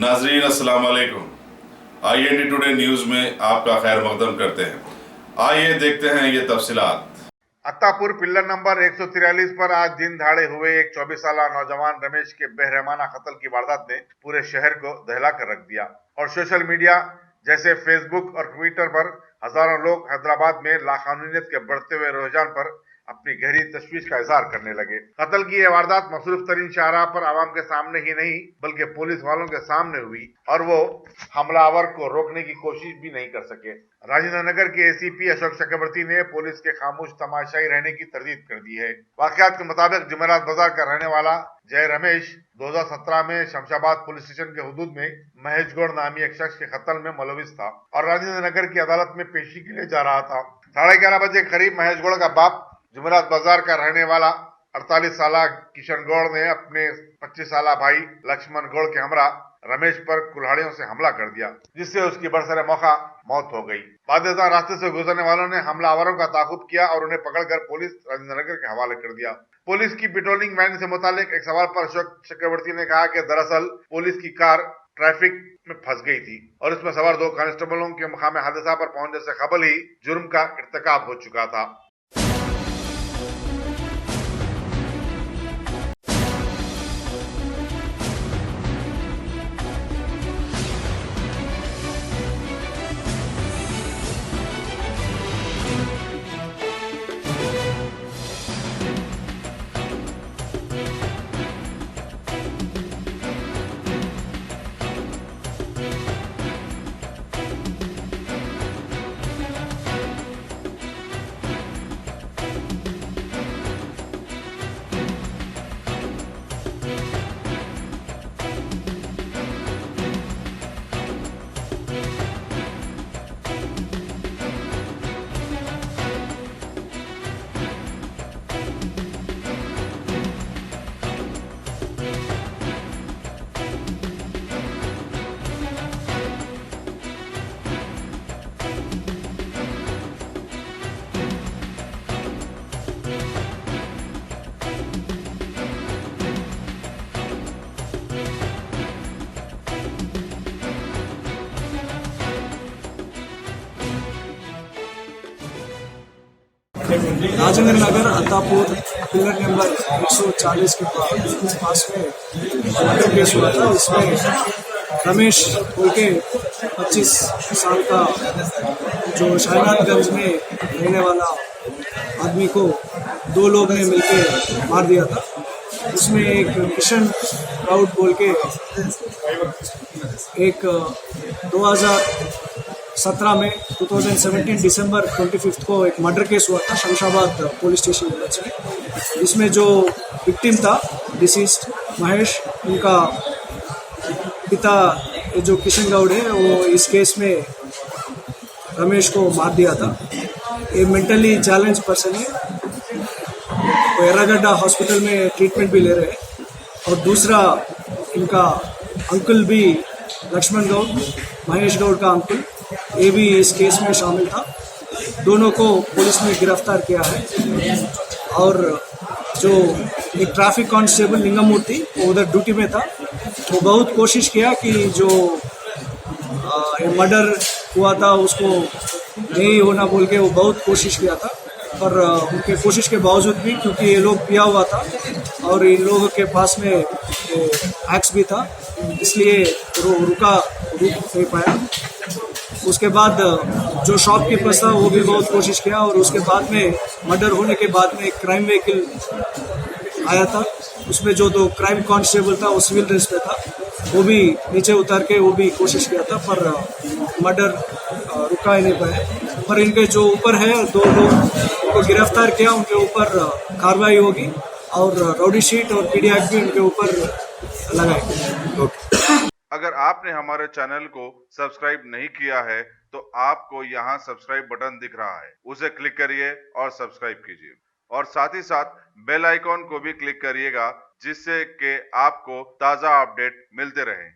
नाजरीन अस्सलाम वालेकुम। IND टुडे न्यूज में आपका खैर मकदम करते हैं। आइए देखते हैं ये तफसीलात। अत्तापुर पिल्लर नंबर 143 पर आज दिन दहाड़े हुए एक 24 साल नौजवान रमेश के बेरहमाना कत्ल की वारदात ने पूरे शहर को दहला कर रख दिया और सोशल मीडिया जैसे फेसबुक और ट्विटर पर हजारों लोग हैदराबाद में लाकानूनियत के बढ़ते हुए रुझान पर अपनी गहरी तशवीश का इजहार करने लगे। कत्ल की यह वारदात मसरूफ तरीन शाहराह पर आवाम के सामने ही नहीं बल्कि पुलिस वालों के सामने हुई और वो हमलावर को रोकने की कोशिश भी नहीं कर सके। राजेंद्र नगर के ACP अशोक चक्रवर्ती ने पुलिस के खामोश तमाशाई रहने की तरदीद कर दी है। वाकयात के मुताबिक जुमेरात बाजार का रहने वाला जय रमेश 2017 में शमशाबाद पुलिस स्टेशन के हुदूद में महेश गौड़ नामी एक शख्स के कत्ल में मुलविस था और राजेंद्र नगर की अदालत में पेशी के लिए जा रहा था। 11:30 बजे करीब महेश गौड़ का बाप जुमेरात बाजार का रहने वाला 48 साल किशन गौड़ ने अपने 25 साल भाई लक्ष्मण गौड़ के हमरा रमेश पर कुल्हाड़ियों से हमला कर दिया, जिससे उसकी बरसरे मौका मौत हो गई। बादशाह रास्ते से गुजरने वालों ने हमलावरों का ताकुब किया और उन्हें पकड़कर पुलिस राजेंद्र नगर के हवाले कर दिया। पुलिस की पेट्रोलिंग वैन से मुतालिक एक सवाल पर अशोक चक्रवर्ती ने कहा कि दरअसल पुलिस की कार ट्रैफिक में फंस गई थी और इसमें सवार 2 कांस्टेबलों के मुकाम हादसा पर पहुंचने से कबल ही जुर्म का इर्तिकाब हो चुका था। राजेंद्र नगर अत्तापुर पिलर नंबर 140 के पास में मर्डर केस हुआ था। इसमें रमेश बोल के 25 साल का जो शाहनादगंज में रहने वाला आदमी को 2 लोग ने मिलकर मार दिया था। उसमें एक किशन राउत बोल के एक 2017 दिसंबर 25 को एक मर्डर केस हुआ था शमशाबाद पुलिस स्टेशन में। इसमें जो विक्टिम था डिसीज्ड महेश, उनका पिता जो किशन गौड़ है वो इस केस में रमेश को मार दिया था। ये मेंटली चैलेंज पर्सन है, वो एर्रागड्डा हॉस्पिटल में ट्रीटमेंट भी ले रहे हैं। और दूसरा इनका अंकल भी लक्ष्मण गौड़, महेश गौड़ का अंकल, ये भी इस केस में शामिल था। दोनों को पुलिस ने गिरफ्तार किया है। और जो एक ट्रैफिक कांस्टेबल लिंगमूर्ति वो उधर ड्यूटी में था, वो बहुत कोशिश किया कि जो मर्डर हुआ था उसको नहीं होना बोल के वो बहुत कोशिश किया था। पर उनके कोशिश के बावजूद भी, क्योंकि ये लोग पिया हुआ था और इन लोगों के पास में एक्स भी था, इसलिए रुक नहीं पाया। उसके बाद जो शॉपकीपर्स था वो भी बहुत कोशिश किया और उसके बाद में मर्डर होने के बाद में क्राइम व्हीकल आया था। उसमें जो 2 क्राइम कांस्टेबल था वो सिविल ड्रेस में था, वो भी नीचे उतर के वो भी कोशिश किया था, पर मर्डर रुका ही नहीं पाया। पर इनके जो ऊपर है 2 लोग उनको गिरफ्तार किया, उनके ऊपर कार्रवाई होगी और राउडी शीट और PD एक्ट भी उनके ऊपर लगाएंगे। अगर आपने हमारे चैनल को सब्सक्राइब नहीं किया है तो आपको यहाँ सब्सक्राइब बटन दिख रहा है, उसे क्लिक करिए और सब्सक्राइब कीजिए और साथ ही साथ बेल आइकॉन को भी क्लिक करिएगा, जिससे कि आपको ताज़ा अपडेट मिलते रहें।